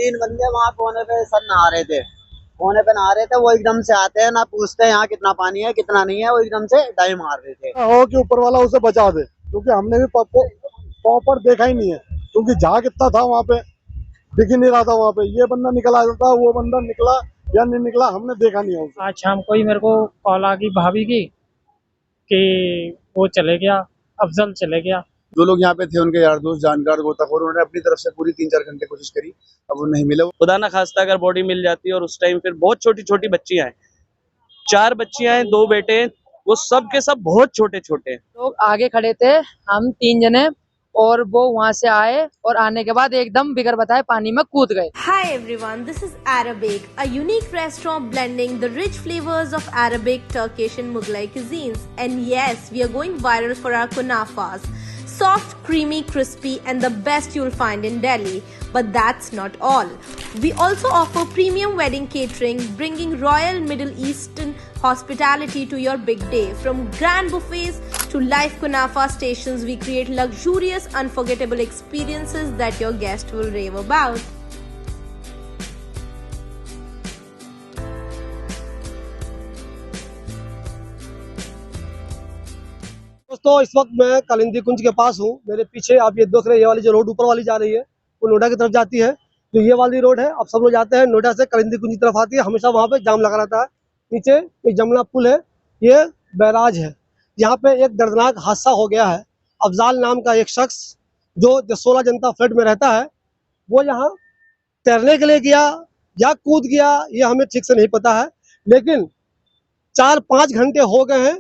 तीन बंदे वहाँ कोने पे सर नहा रहे थे, कोने पे नहा रहे थे। वो एकदम से आते हैं, ना पूछते हैं यहाँ कितना पानी है कितना नहीं है, वो एकदम से डाई मार रहे थे। हो कि ऊपर वाला उसे बचा दे, क्योंकि हमने भी प्रॉपर देखा ही नहीं है, क्योंकि झाग इतना था वहाँ पे, दिख ही नहीं रहा था वहाँ पे। ये बंदा निकल आया था, वो बंदा निकला या नहीं निकला हमने देखा नहीं है उसे। आज शाम को ही मेरे को कॉल आ गई भाभी की कि वो चले गया, अफजल चले गया। जो लोग यहाँ पे थे उनके यार दोस्त जानकार गोताखोर, उन्होंने अपनी तरफ से पूरी 3-4 घंटे कोशिश करी, अब वो नहीं मिले। खुदा ना खास्ता अगर बॉडी मिल जाती है, और उस टाइम फिर बहुत छोटी छोटी बच्चियां हैं, 4 बच्चियां हैं, 2 बेटे हैं, वो सब के सब बहुत छोटे छोटे हैं। लोग आगे खड़े थे, हम 3 जने, और वो वहां से आए और आने के बाद एकदम बिगर बताए पानी में कूद गए। Hi everyone, this is Arabic, a unique restaurant blending the rich flavors of Arabic, Turkish and Mughlai cuisines. And yes, we are going viral for our kunafas. Soft, creamy, crispy and the best you'll find in Delhi. But that's not all. We also offer premium wedding catering, bringing royal Middle Eastern hospitality to your big day. From grand buffets to live kunafa stations, we create luxurious, unforgettable experiences that your guests will rave about. दोस्तों, इस वक्त मैं कालिंदी कुंज के पास हूँ। मेरे पीछे आप ये देख रहे हैं, ये वाली जो रोड ऊपर वाली जा रही है वो नोएडा की तरफ जाती है। जो ये वाली रोड है, अब सब लोग जाते हैं नोएडा से कालिंदी कुंज की तरफ आती है, हमेशा वहाँ पे जाम लगा रहता है। नीचे एक जमुना पुल है, ये बैराज है। यहाँ पे एक दर्दनाक हादसा हो गया है। अफजाल नाम का एक शख्स जो 16 जनता फ्लैट में रहता है, वो यहाँ तैरने के लिए गया या कूद गया, ये हमें ठीक से नहीं पता है, लेकिन 4-5 घंटे हो गए हैं,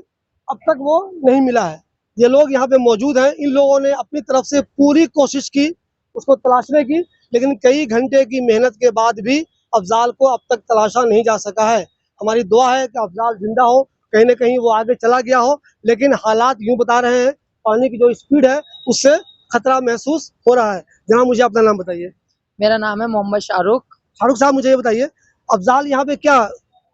अब तक वो नहीं मिला है। ये लोग यहाँ पे मौजूद हैं, इन लोगों ने अपनी तरफ से पूरी कोशिश की उसको तलाशने की, लेकिन कई घंटे की मेहनत के बाद भी अफजाल को अब तक तलाशा नहीं जा सका है। हमारी दुआ है कि अफजाल जिंदा हो, कहीं ना कहीं वो आगे चला गया हो, लेकिन हालात यूं बता रहे हैं, पानी की जो स्पीड है उससे खतरा महसूस हो रहा है। जनाब, मुझे अपना नाम बताइए। मेरा नाम है मोहम्मद शाहरुख। फारूक साहब, मुझे ये बताइए, अफजाल यहाँ पे क्या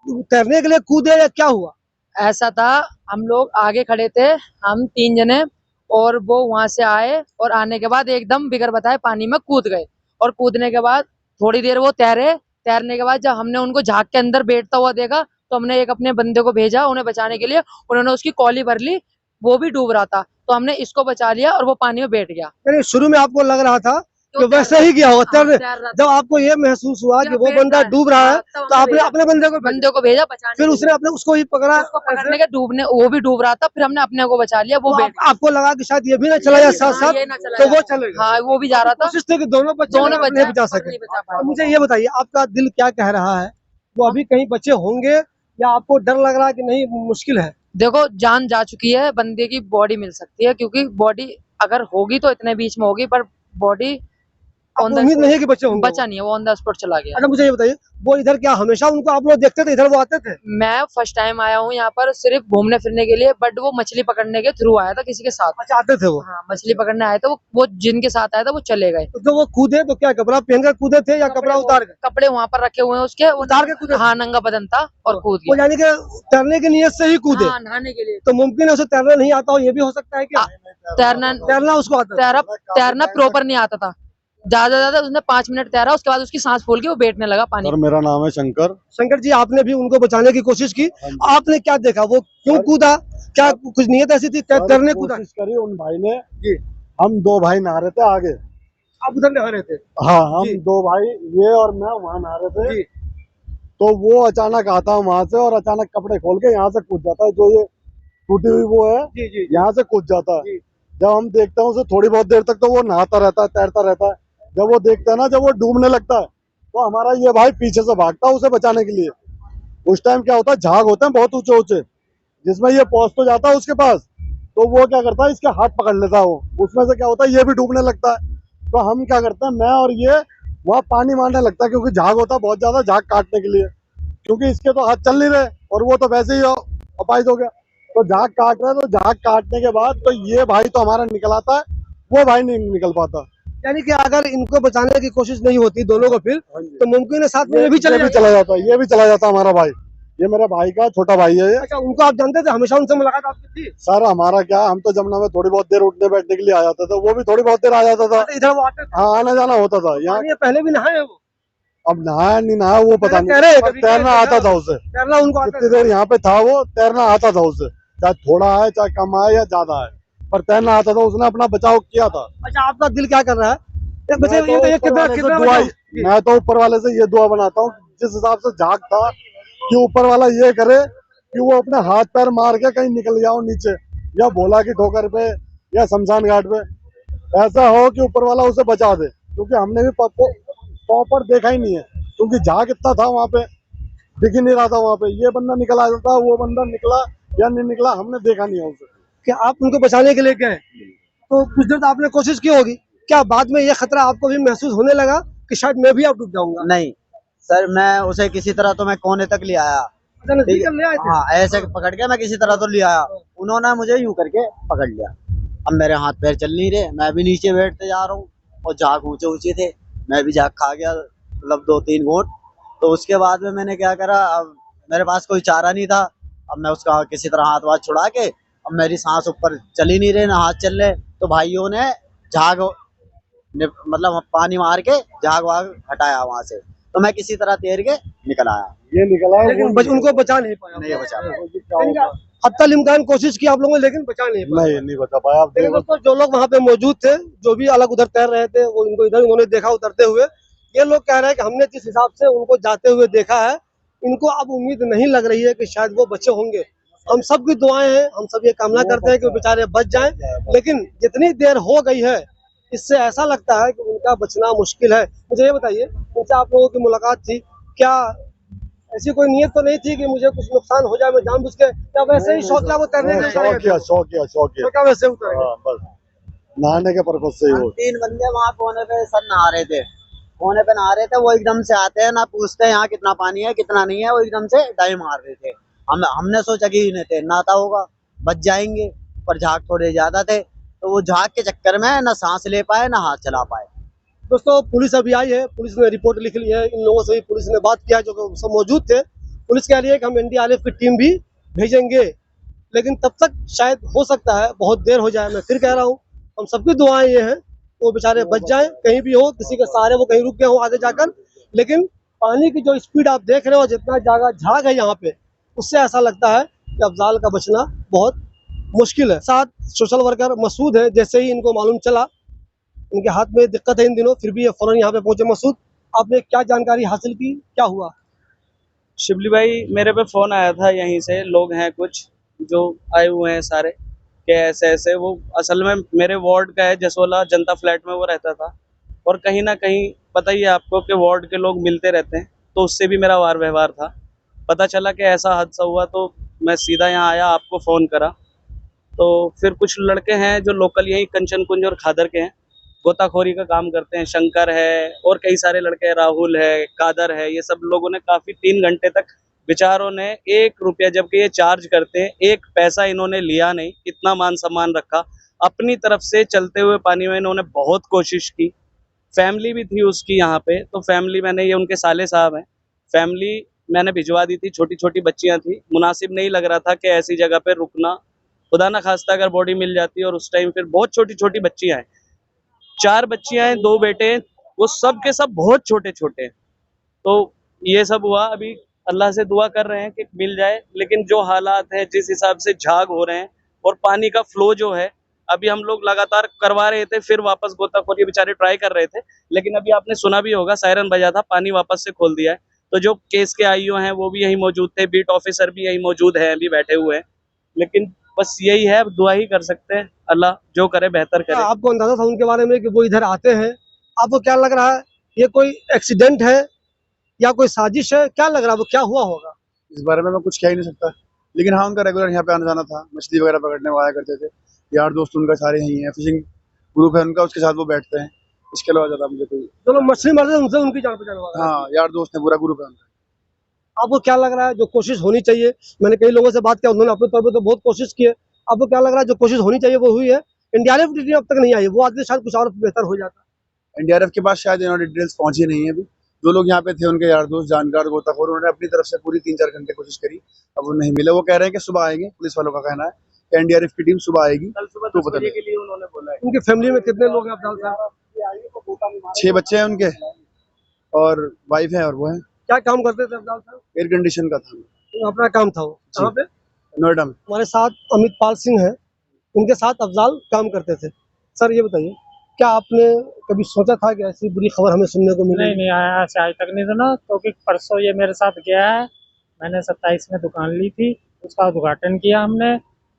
तैरने के लिए कूदे या क्या हुआ? ऐसा था, हम लोग आगे खड़े थे, हम 3 जने, और वो वहां से आए और आने के बाद एकदम बिगर बताए पानी में कूद गए। और कूदने के बाद थोड़ी देर वो तैरे, तैरने के बाद जब हमने उनको झाग के अंदर बैठता हुआ देखा तो हमने एक अपने बंदे को भेजा उन्हें बचाने के लिए। उन्होंने उसकी कॉली भर ली, वो भी डूब रहा था, तो हमने इसको बचा लिया और वो पानी में बैठ गया। यानी शुरू में आपको लग रहा था कि वैसे ही गया होगा तैरने, जब आपको ये महसूस हुआ कि वो बंदा डूब रहा है तो आपने अपने बंदे को भेजा बचाने, फिर उसने अपने उसको ही पकड़ा, उसको पकड़ने के डूबने, वो भी डूब रहा था, फिर हमने अपने को बचा लिया। वो आपको लगा कि शायद ये भी ना चला जाए साथ साथ, तो वो चलेगा। हाँ, वो भी जा रहा था, कोशिश थी कि दोनों बच्चे नहीं बचा सके। तो मुझे ये बताइए, आपका दिल क्या कह रहा है? वो अभी कहीं बच्चे होंगे या आपको डर लग रहा है कि नहीं मुश्किल है? देखो, जान जा चुकी है, बंदे की बॉडी मिल सकती है, क्योंकि बॉडी अगर होगी तो इतने बीच में होगी, पर बॉडी उम्मीद नहीं है कि बच्चे होंगे। बचा नहीं है, वो ऑन द स्पॉट चला गया। अच्छा, मुझे ये बताइए, वो इधर क्या हमेशा उनको आप लोग देखते थे, इधर वो आते थे? मैं फर्स्ट टाइम आया हूँ यहाँ पर सिर्फ घूमने फिरने के लिए, बट वो मछली पकड़ने के थ्रू आया था किसी के साथ। अच्छा, आते थे वो? हाँ, मछली पकड़ने आए थे वो जिनके साथ आया था वो चले गए। तो वो कूदे तो क्या कपड़ा पहनकर कूदे थे या कपड़ा उतार कर? कपड़े वहाँ पर रखे हुए हैं उसके, उतार के कूदे? हाँ, नंगा बदन था और कूद वो गया। यानी कि तैरने की नीयत से ही कूदे? हाँ, नहाने के लिए। तो मुमकिन है उसे तैरना नहीं आता हो, ये भी हो सकता है क्या? तैरना उसको आता? तैरना प्रॉपर नहीं आता था, ज्यादा उसने 5 मिनट तैरा, उसके बाद उसकी सांस फूल गई, वो बैठने लगा पानी। सर, मेरा नाम है शंकर। शंकर जी, आपने भी उनको बचाने की कोशिश की, आपने क्या देखा? वो क्यों कूदा? क्या कुछ नीयत ऐसी थी तैरने कूदा? कोशिश करी उन भाई ने जी। हम 2 भाई नहा रहे थे आगे, आप उधर नहा रहे थे? हाँ, हम 2 भाई, ये और मैं, वहाँ नहा रहे थे। तो वो अचानक आता है वहां से और अचानक कपड़े खोल के यहाँ से कूद जाता है, जो ये टूटी हुई वो है, यहाँ से कूद जाता है। जब हम देखते हैं उसे थोड़ी बहुत देर तक तो वो नहाता रहता है, तैरता रहता है। जब वो देखता है ना, जब वो डूबने लगता है, तो हमारा ये भाई पीछे से भागता है उसे बचाने के लिए। उस टाइम क्या होता है, झाग होते हैं बहुत ऊंचे ऊंचे, जिसमें ये पहुंच तो जाता है उसके पास, तो वो क्या करता है, इसके हाथ पकड़ लेता है वो, उसमें से क्या होता है, ये भी डूबने लगता है। तो हम क्या करते हैं, मैं और ये वहाँ पानी मारने लगता है, क्योंकि झाग होता है बहुत ज्यादा, झाग काटने के लिए, क्योंकि इसके तो हाथ चल नहीं रहे और वो तो वैसे ही अपाहिज हो गया। तो झाग काट रहा है, तो झाग काटने के बाद तो ये भाई तो हमारा निकल आता है, वो भाई नहीं निकल पाता। यानी कि अगर इनको बचाने की कोशिश नहीं होती दोनों को, फिर तो मुमकिन है साथ में ये भी चला जाता, ये भी चला जाता हमारा भाई। ये मेरे भाई का छोटा भाई है ये। अच्छा, उनको आप जानते थे? हमेशा उनसे मुलाकात आपकी थी? सर, हमारा क्या, हम तो जमुना में थोड़ी बहुत देर उठने बैठने के लिए आ जाता था, वो भी थोड़ी बहुत देर आ जाता था। इधर वो आते थे? हाँ, आना जाना होता था यहाँ। पहले भी नहाए वो? अब नहाया नहीं नहाया वो पता कह रहे हैं, नहीं, पर कभी तैरना कह आता था उसे। तैरना उनको आता जितनी देर यहाँ पे था वो तैरना आता था उसे, चाहे थोड़ा है चाहे कम है या ज्यादा है, पर तैरना आता था, उसने अपना बचाव किया था। अच्छा, आपका दिल क्या कर रहा है? एक बच्चे मैं तो ये ऊपर कितना वाले से कितना दुआ बच्चे- मैं तो ऊपर वाले से ये दुआ बनाता हूँ, जिस हिसाब से झाग था कि ऊपर वाला ये करे कि वो अपने हाथ पैर मार के कहीं निकल जाओ नीचे, या भोला की ठोकर पे या शमशान घाट पे, ऐसा हो कि ऊपर वाला उसे बचा दे। क्योंकि हमने भी प्रॉपर देखा ही नहीं है, क्योंकि झाग इतना था वहां पे, दिख ही नहीं रहा था वहां पे, ये बंदा निकला था वो बंदा निकला या नहीं निकला हमने देखा नहीं है उसे। कि आप उनको बचाने के लिए गए तो कुछ देर तो आपने कोशिश की होगी, क्या बाद में ये खतरा आपको भी महसूस होने लगा कि शायद मैं भी अब डूब जाऊंगा? नहीं सर, मैं उसे किसी तरह तो मैं कोने तक ले आया। अच्छा, नजदीक ठीक है, ले आए थे? हाँ ऐसे पकड़ के मैं किसी तरह तो ले आया, उन्होंने मुझे यूं करके पकड़ लिया। अब मेरे हाथ पैर चल नहीं रहे, मैं भी नीचे बैठते जा रहा हूँ और झाग ऊंचे ऊंचे थे, मैं भी झाग खा गया, मतलब 2-3 घूंट। तो उसके बाद में मैंने क्या करा, अब मेरे पास कोई चारा नहीं था, अब मैं उसका किसी तरह हाथ वाथ छुड़ा के, अब मेरी सांस ऊपर चल ही नहीं रहे ना हाथ चल रहे, तो भाइयों ने झाग मतलब पानी मार के झाग वाग हटाया वहां से, तो मैं किसी तरह तैर के निकल आया। ये निकला लेकिन उनको बचा नहीं पाया। नहीं बचा पाया। नहीं हत्ता इम्कान कोशिश की आप लोगों ने, लेकिन बचा नहीं पाया। नहीं बता पाया। आप लेकिन देखो दोस्तों, जो लोग वहाँ पे मौजूद थे, जो भी अलग उधर तैर रहे थे, वो इनको इधर उन्होंने देखा उतरते हुए। ये लोग कह रहे हैं कि हमने जिस हिसाब से उनको जाते हुए देखा है, इनको अब उम्मीद नहीं लग रही है कि शायद वो बचे होंगे। हम सब की दुआएं हैं, हम सब ये कामना करते हैं कि वो बेचारे बच जाएं, लेकिन जितनी देर हो गई है, इससे ऐसा लगता है कि उनका बचना मुश्किल है। मुझे ये बताइए, उनसे आप लोगों की मुलाकात थी, क्या ऐसी कोई नीयत तो नहीं थी कि मुझे कुछ नुकसान हो जाए, मैं जानबूझ के, या वैसे ही शौकिया वो तैरने के लिए उतर गए थे? शौकिया वैसे उतर गए? हाँ, बस नहाने के पर्पज से ही हम वो। 3 बंदे वहाँ कोने पे सर नहा रहे थे, कोने पे नहा रहे थे, वो एकदम से आते हैं ना पूछते हैं यहाँ कितना पानी है कितना नहीं है, वो एकदम से डाई मार रहे थे। हमने सोचा कि इन्हें तैरना आता होगा, बच जाएंगे, पर झाग थोड़े ज्यादा थे, तो वो झाग के चक्कर में ना सांस ले पाए ना हाथ चला पाए। दोस्तों, पुलिस अभी आई है, पुलिस ने रिपोर्ट लिख ली है, इन लोगों से भी पुलिस ने बात किया जो कि सब मौजूद थे। पुलिस कह रही है कि हम एनडीआरएफ की टीम भी भेजेंगे, लेकिन तब तक शायद हो सकता है बहुत देर हो जाए। मैं फिर कह रहा हूँ, हम सबकी दुआएं ये हैं वो बेचारे बच जाएं, कहीं भी हो, किसी के सहारे वो कहीं रुक गए हो आगे जाकर। लेकिन पानी की जो स्पीड आप देख रहे हो, जितना जागा झाग है यहाँ पे, उससे ऐसा लगता है कि अफजाल का बचना बहुत मुश्किल है। साथ सोशल वर्कर मसूद है, जैसे ही इनको मालूम चला, इनके हाथ में दिक्कत है इन दिनों, फिर भी ये फौरन यहाँ पे पहुंचे। मसूद, आपने क्या जानकारी हासिल की, क्या हुआ? शिबली भाई, मेरे पे फोन आया था, यहीं से लोग हैं कुछ जो आए हुए हैं सारे, कि ऐसे ऐसे, वो असल में मेरे वार्ड का है, जसोला जनता फ्लैट में वो रहता था, और कहीं ना कहीं पता ही है आपको कि वार्ड के लोग मिलते रहते हैं, तो उससे भी मेरा वार व्यवहार था। पता चला कि ऐसा हादसा हुआ तो मैं सीधा यहाँ आया, आपको फ़ोन करा। तो फिर कुछ लड़के हैं जो लोकल यहीं कंचन कुंज और खादर के हैं, गोताखोरी का काम करते हैं, शंकर है और कई सारे लड़के हैं, राहुल है, कादर है, ये सब लोगों ने काफ़ी 3 घंटे तक बेचारों ने 1 रुपया, जबकि ये चार्ज करते हैं, 1 पैसा इन्होंने लिया नहीं, इतना मान सम्मान रखा अपनी तरफ से। चलते हुए पानी में इन्होंने बहुत कोशिश की, फैमिली भी थी उसकी यहाँ पे, तो फैमिली, मैंने, ये उनके साले साहब हैं, फैमिली मैंने भिजवा दी थी, छोटी छोटी बच्चियाँ थी, मुनासिब नहीं लग रहा था कि ऐसी जगह पे रुकना, खुदा ना खास्ता अगर बॉडी मिल जाती, और उस टाइम फिर बहुत छोटी छोटी बच्चियाँ हैं, 4 बच्चियाँ हैं, 2 बेटे हैं, वो सब के सब बहुत छोटे छोटे हैं। तो ये सब हुआ, अभी अल्लाह से दुआ कर रहे हैं कि मिल जाए, लेकिन जो हालात हैं, जिस हिसाब से झाग हो रहे हैं और पानी का फ्लो जो है, अभी हम लोग लगातार करवा रहे थे, फिर वापस गोताखोरी बेचारे ट्राई कर रहे थे, लेकिन अभी आपने सुना भी होगा, सायरन बजा था, पानी वापस से खोल दिया है। तो जो केस के आईओ हैं वो भी यहीं मौजूद थे, बीट ऑफिसर भी यहीं मौजूद है, अभी बैठे हुए हैं, लेकिन बस यही है, अब दुआ ही कर सकते हैं, अल्लाह जो करे बेहतर करे। आपको अंदाजा था उनके बारे में कि वो इधर आते हैं? आपको क्या लग रहा है, ये कोई एक्सीडेंट है या कोई साजिश है? क्या लग रहा है, वो क्या हुआ होगा? इस बारे में मैं कुछ कह ही नहीं सकता, लेकिन हाँ उनका रेगुलर यहाँ पे आना जाना था, मछली वगैरह पकड़ने वो आया करते थे, यार दोस्त उनका सारे यहीं हैं, फिशिंग ग्रुप है उनका, उसके साथ वो बैठते हैं, इसके अलावा ज़्यादा मुझे कोई। जो लोग मछली मारते हैं उनसे उनकी जान पहचान हुआ? हाँ, यार दोस्त है, पूरा ग्रुप है उनका। आपको क्या लग रहा है, जो कोशिश होनी चाहिए, मैंने कई लोगों से बात किया, उन्होंने अपने तौर पर तो बहुत कोशिश की है, आपको क्या लग रहा है जो कोशिश होनी चाहिए वो हुई है? एनडीआरएफ की टीम अब तक नहीं आई, वो आदमी शायद कुछ और बेहतर हो जाता। एनडीआरएफ के पास शायद इन्होंने डिटेल्स पहुंची नहीं है अभी, जो लोग यहाँ पे थे उनके यार दोस्त जानकार गोताखोर, उन्होंने अपनी तरफ से पूरी 3-4 घंटे कोशिश करी, अब वो नहीं मिले। वो कह रहे हैं कि सुबह आएंगे, पुलिस वालों का कहना है कि एनडीआरएफ की टीम सुबह आएगी, कल सुबह तो 10 पता बजे के लिए उन्होंने बोला है। उनकी फैमिली में कितने लोग हैं अफजाल साहब? 6 बच्चे हैं उनके, और वाइफ है और वो है। क्या काम करते थे अफजाल साहब? एयर कंडीशन का था। अपना काम था वो कहाँ पे? नोएडा में। हमारे साथ अमित पाल सिंह है, उनके साथ अफजाल काम करते थे। सर ये बताइए, क्या आपने कभी सोचा था कि ऐसी बुरी खबर हमें सुनने को नहीं मिलेगी? नहीं आया, ऐसे आज तक नहीं सुना, क्योंकि परसों ये मेरे साथ गया है। मैंने 27 में दुकान ली थी, उसका उद्घाटन किया हमने।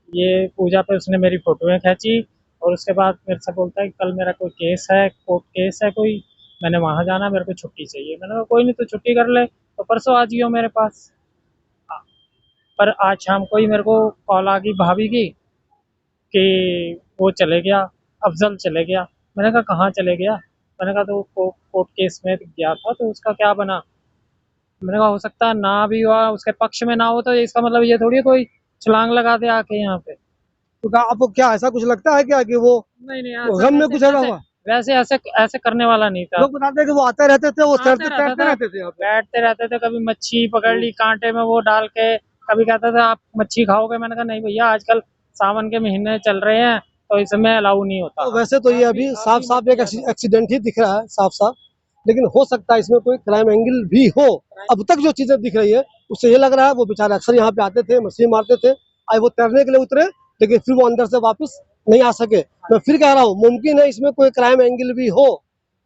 ये पूजा पे उसने मेरी फोटोएं खींची और उसके बाद मेरे से बोलता है कि कल मेरा कोई केस है, कोर्ट केस है कोई, मैंने वहाँ जाना, मेरे को छुट्टी चाहिए। मैंने कहा कोई नहीं, तो छुट्टी कर ले। तो परसों आ जियो मेरे पास। पर आज शाम को ही मेरे को कॉल आ गई भाभी की कि वो चले गया, अफजल चले गया। मैंने कहा कहाँ चले गया? मैंने कहा तो कोर्ट केस में गया था, तो उसका क्या बना? मैंने कहा हो सकता है ना भी हुआ, उसके पक्ष में ना हो, तो इसका मतलब ये थोड़ी है कोई छलांग लगा दे आके यहाँ पे। तो क्या आपको क्या ऐसा कुछ लगता है क्या कि वो नहीं नहीं, गम में कुछ ऐसा हुआ? वैसे ऐसे ऐसे करने वाला नहीं था। लोग बताते हैं कि वो आते रहते थे, वो आते तैरते रहता तैरते था, रहते थे यहाँ पे। बैठते रहते थे, कभी मच्छी पकड़ ली कांटे में वो डाल के, कभी कहता था आप मच्छी खाओगे। मैंने कहा नहीं भैया, आजकल सावन के महीने चल रहे हैं, तो इसमें अलाउ नहीं होता। तो वैसे तो ये अभी साफ साफ एक एक्सीडेंट ही दिख रहा है, साफ साफ, लेकिन हो सकता है इसमें कोई क्राइम एंगल भी हो। अब तक जो चीजें दिख रही है उससे ये लग रहा है वो बेचारे अक्सर यहाँ पे आते थे, मछली मारते थे, आज वो तैरने के लिए उतरे, लेकिन फिर वो अंदर से वापस नहीं आ सके। मैं फिर कह रहा हूँ मुमकिन है इसमें कोई क्राइम एंगल भी हो,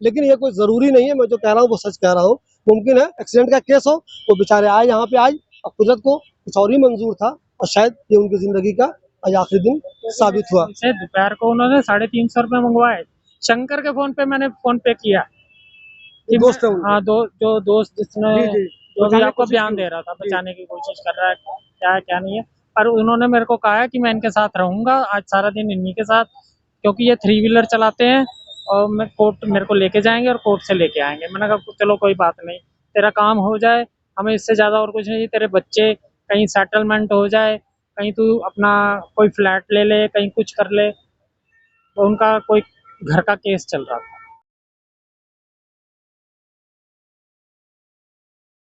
लेकिन ये कोई जरूरी नहीं है। मैं जो कह रहा हूँ वो सच कह रहा हूँ। मुमकिन है एक्सीडेंट का केस हो, वो बेचारे आए यहाँ पे, आज और कुदरत को कुछ और ही मंजूर था और शायद ये उनकी जिंदगी का आज आखिरी दिन साबित हुआ। से दोपहर को उन्होंने 350 रुपये मंगवाए। शंकर के फोन पे मैंने फोन पे किया कि दोस्त है उनके। हाँ, जो दोस्त जिसने जी, जी। जो भी बचाने की आपको कोशिश बयान की। दे रहा था, बचाने की कोशिश कर रहा है, क्या है क्या नहीं है। पर उन्होंने मेरे को कहा है कि मैं इनके साथ रहूंगा आज सारा दिन, इन्हीं के साथ, क्योंकि ये 3 व्हीलर चलाते हैं और मैं कोर्ट मेरे को लेके जाएंगे और कोर्ट से लेके आएंगे। मैंने कहा चलो कोई बात नहीं, तेरा काम हो जाए, हमें इससे ज्यादा और कुछ नहीं। तेरे बच्चे कहीं सेटलमेंट हो जाए, कहीं तू अपना कोई फ्लैट ले ले, कहीं कुछ कर ले। तो उनका कोई घर का केस चल रहा था।